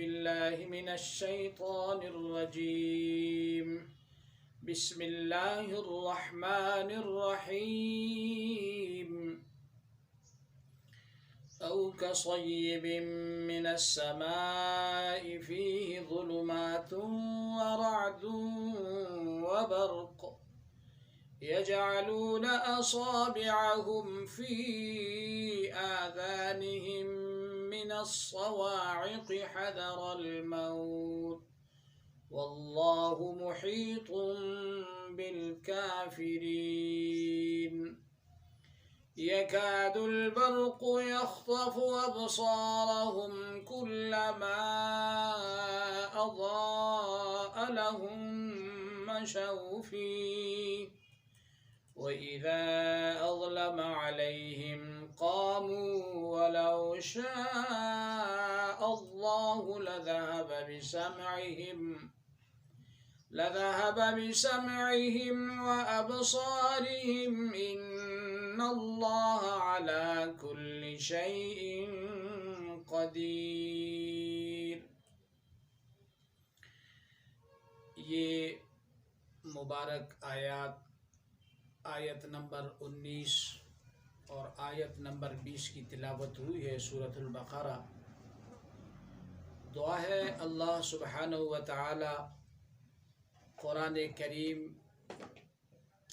بالله من الشيطان الرجيم. بسم الله الرحمن الرحيم. أو كصيب من السماء فيه ظلمات ورعد وبرق يجعلون أصابعهم في آذانهم من الصواعق حذر الموت والله محيط بالكافرين. يكاد البرق يخطف أبصارهم كلما أضاء لهم مشوا فيه وإذا أظلم عليهم قاموا ولو شاء الله لذهب بسمعهم وأبصارهم إن الله على كل شيء قدير. یہ مبارک آیت نمبر 19 اور آیت نمبر 20 کی تلاوت ہوئی ہے سورۃ البقرہ. دعا ہے اللہ سبحانہ و تعالی قرآن کریم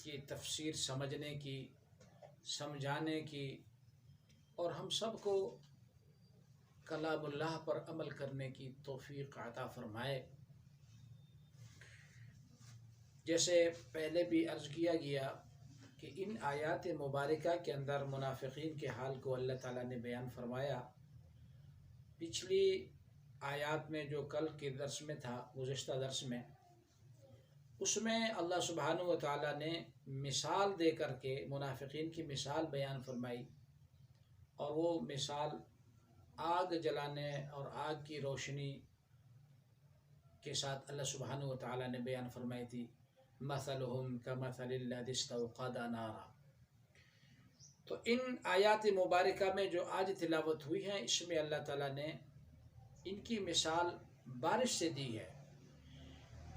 کی تفسیر سمجھنے کی، سمجھانے کی اور ہم سب کو کلام اللہ پر عمل کرنے کی توفیق عطا فرمائے. جیسے پہلے بھی عرض کیا گیا کہ ان آیات مبارکہ کے اندر منافقین کے حال کو اللہ تعالیٰ نے بیان فرمایا. پچھلی آیات میں جو کل کے درس میں تھا، گزشتہ درس میں، اس میں اللہ سبحانہ و تعالیٰ نے مثال دے کر کے منافقین کی مثال بیان فرمائی، اور وہ مثال آگ جلانے اور آگ کی روشنی کے ساتھ اللہ سبحانہ و تعالیٰ نے بیان فرمائی تھی. مثلهم كمثل الذي استوقد نارا. تو ان آیات مبارکہ میں جو آج تلاوت ہوئی ہیں، اس میں اللہ تعالیٰ نے ان کی مثال بارش سے دی ہے.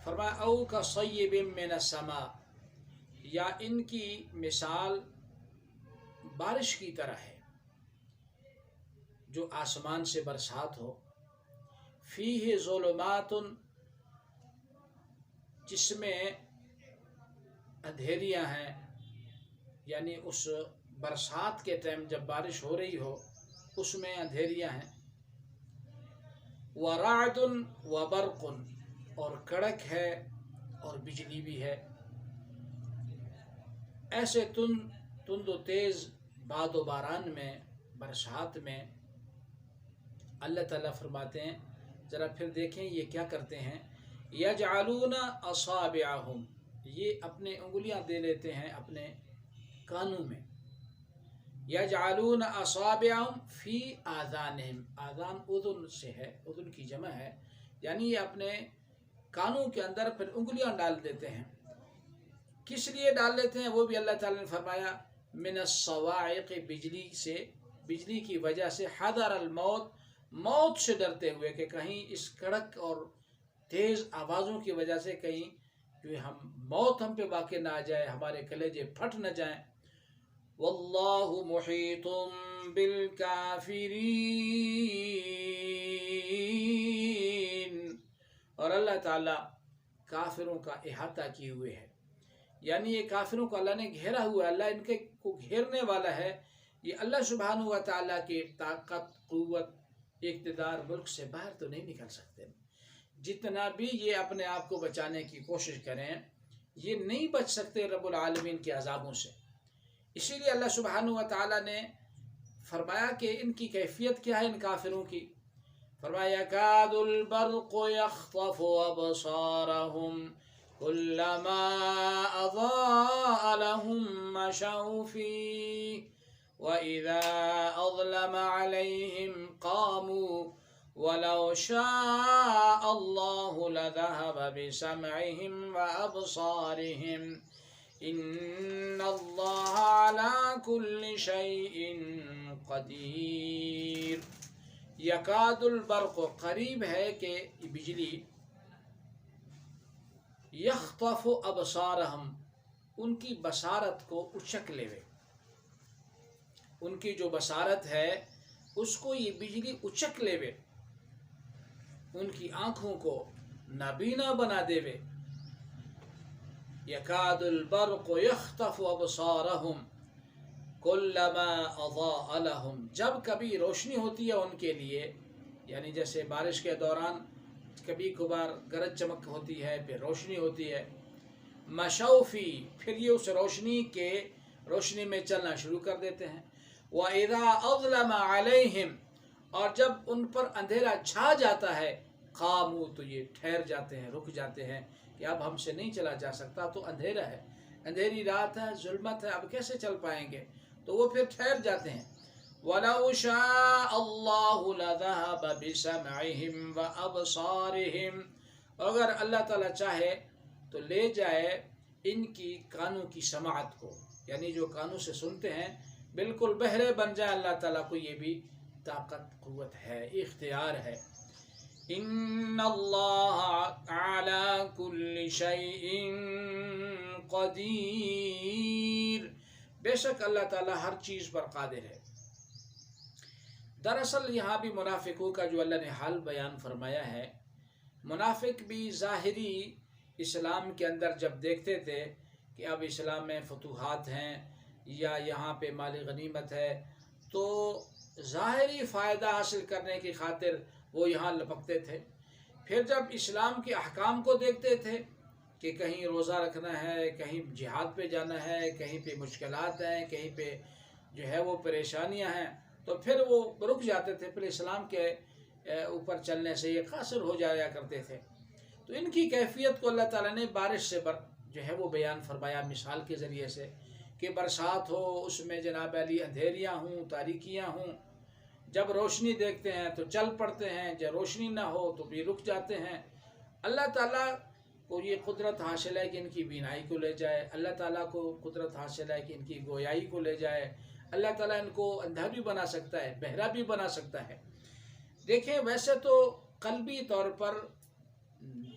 فرمایا او کصیب من السماء، یا ان کی مثال بارش کی طرح ہے جو آسمان سے برسات ہو. فیہ ظلمات، جس میں اندھیریاں ہیں، یعنی اس برسات کے ٹائم جب بارش ہو رہی ہو اس میں اندھیریاں ہیں. ورعد وبرق، اور کڑک ہے اور بجلی بھی ہے. ایسے تند و تیز باد و باران میں، برسات میں اللہ تعالیٰ فرماتے ہیں، ذرا پھر دیکھیں یہ کیا کرتے ہیں. یجعلون اصابعہم، یہ اپنے انگلیاں دے لیتے ہیں اپنے کانوں میں. یجعلون اصابعہم فی آذانہم، آذان اذن سے ہے، اذن کی جمع ہے، یعنی یہ اپنے کانوں کے اندر پھر انگلیاں ڈال دیتے ہیں. کس لیے ڈال دیتے ہیں وہ بھی اللہ تعالیٰ نے فرمایا من الصواعق، بجلی کی وجہ سے، حذر الموت، موت سے ڈرتے ہوئے کہ کہیں اس کڑک اور تیز آوازوں کی وجہ سے کہیں جو موت ہم پہ واقع نہ آ جائے، ہمارے کلیجے پھٹ نہ جائیں. واللہ محیط بالکافرین، اور اللہ تعالیٰ کافروں کا احاطہ کیے ہوئے ہے، یعنی یہ کافروں کو اللہ نے گھیرا ہوا ہے، اللہ ان کے کو گھیرنے والا ہے. یہ اللہ سبحانہ و تعالیٰ کی طاقت، قوت، اقتدار، ملک سے باہر تو نہیں نکل سکتے. جتنا بھی یہ اپنے آپ کو بچانے کی کوشش کریں، یہ نہیں بچ سکتے رب العالمین کے عذابوں سے. اسی لیے اللہ سبحانہ و تعالیٰ نے فرمایا کہ ان کی کیفیت کیا ہے ان کافروں کی. فرمایا یکاد البرق یخطف ابصارهم كلما اضاء لهم مشوا فيه واذا اظلم عليهم قاموا ولو شاء الله لذهب بسمعهم وأبصارهم إن الله على كل شيء قدير. یکاد البرق قریب ہے کہ بجلی یخطف ابصارہم ان کی بصارت کو اچک لے، ان کی جو بصارت ہے اس کو یہ بجلی اچک لے، ان کی آنکھوں کو نابینا بنا دے۔ یکاد البرق یخطف ابصارہم کلما اضاء لہم، جب کبھی روشنی ہوتی ہے ان کے لیے، یعنی جیسے بارش کے دوران کبھی کبھار گرج چمک ہوتی ہے، پھر روشنی ہوتی ہے، مشوا فی، پھر یہ اس روشنی میں چلنا شروع کر دیتے ہیں۔ وَإِذَا أَظْلَمَ عَلَيْهِمْ، اور جب ان پر اندھیرا چھا جاتا ہے، قاموا، تو یہ ٹھہر جاتے ہیں، رک جاتے ہیں کہ اب ہم سے نہیں چلا جا سکتا، تو اندھیرا ہے، اندھیری رات ہے، ظلمت ہے، اب کیسے چل پائیں گے، تو وہ پھر ٹھہر جاتے ہیں۔ وَلَوْ شَاءَ اللَّهُ لَذَهَبَ بِسَمْعِهِمْ وَأَبْصَارِهِمْ، اگر اللہ تعالیٰ چاہے تو لے جائے ان کی کانوں کی سماعت کو، یعنی جو کانوں سے سنتے ہیں بالکل بہرے بن جائے، اللہ تعالیٰ کو یہ بھی طاقت، قوت ہے، اختیار ہے۔ ان اللہ علی کل شیء قدیر، بے شک اللہ تعالیٰ ہر چیز پر قادر ہے۔ دراصل یہاں بھی منافقوں کا جو اللہ نے حال بیان فرمایا ہے، منافق بھی ظاہری اسلام کے اندر جب دیکھتے تھے کہ اب اسلام میں فتوحات ہیں یا یہاں پہ مال غنیمت ہے، تو ظاہری فائدہ حاصل کرنے کی خاطر وہ یہاں لپکتے تھے۔ پھر جب اسلام کے احکام کو دیکھتے تھے کہ کہیں روزہ رکھنا ہے، کہیں جہاد پہ جانا ہے، کہیں پہ مشکلات ہیں، کہیں پہ جو ہے وہ پریشانیاں ہیں، تو پھر وہ رک جاتے تھے، پھر اسلام کے اوپر چلنے سے یہ قاصر ہو جایا کرتے تھے۔ تو ان کی کیفیت کو اللہ تعالیٰ نے بارش سے جو ہے وہ بیان فرمایا مثال کے ذریعے سے، کہ برسات ہو، اس میں جناب علی اندھیریاں ہوں، تاریکیاں ہوں، جب روشنی دیکھتے ہیں تو چل پڑتے ہیں، جب روشنی نہ ہو تو بھی رک جاتے ہیں۔ اللہ تعالیٰ کو یہ قدرت حاصل ہے کہ ان کی بینائی کو لے جائے، اللہ تعالیٰ کو قدرت حاصل ہے کہ ان کی گویائی کو لے جائے، اللہ تعالیٰ ان کو اندھا بھی بنا سکتا ہے، بہرا بھی بنا سکتا ہے۔ دیکھیں ویسے تو قلبی طور پر،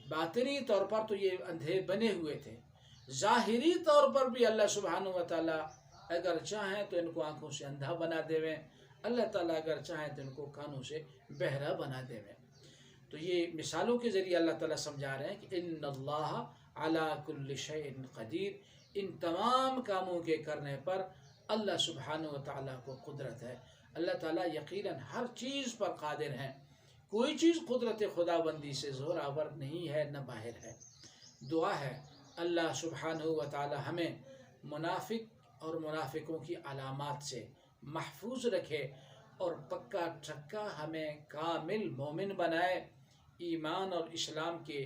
باطنی طور پر تو یہ اندھے بنے ہوئے تھے، ظاہری طور پر بھی اللہ سبحانہ و تعالیٰ اگر چاہیں تو ان کو آنکھوں سے اندھا بنا دیویں، اللہ تعالیٰ اگر چاہیں تو ان کو کانوں سے بہرا بنا دیویں۔ تو یہ مثالوں کے ذریعے اللہ تعالیٰ سمجھا رہے ہیں کہ ان اللہ علی کل شیء قدیر، ان تمام کاموں کے کرنے پر اللہ سبحانہ و تعالیٰ کو قدرت ہے، اللہ تعالیٰ یقیناً ہر چیز پر قادر ہیں، کوئی چیز قدرت خدا بندی سے زوراور نہیں ہے، نہ باہر ہے۔ دعا ہے اللہ سبحانہ و تعالیٰ ہمیں منافق اور منافقوں کی علامات سے محفوظ رکھے، اور پکا ٹھکا ہمیں کامل مومن بنائے، ایمان اور اسلام کے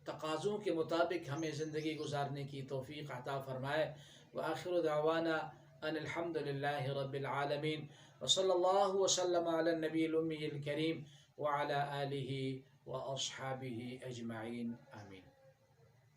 تقاضوں کے مطابق ہمیں زندگی گزارنے کی توفیق عطا فرمائے۔ وآخر دعوانا ان الحمد للہ رب العالمین، وصلی اللہ وسلم علی النبی الامی الکریم وعلی آلہ واصحابہ اجمعین، آمین۔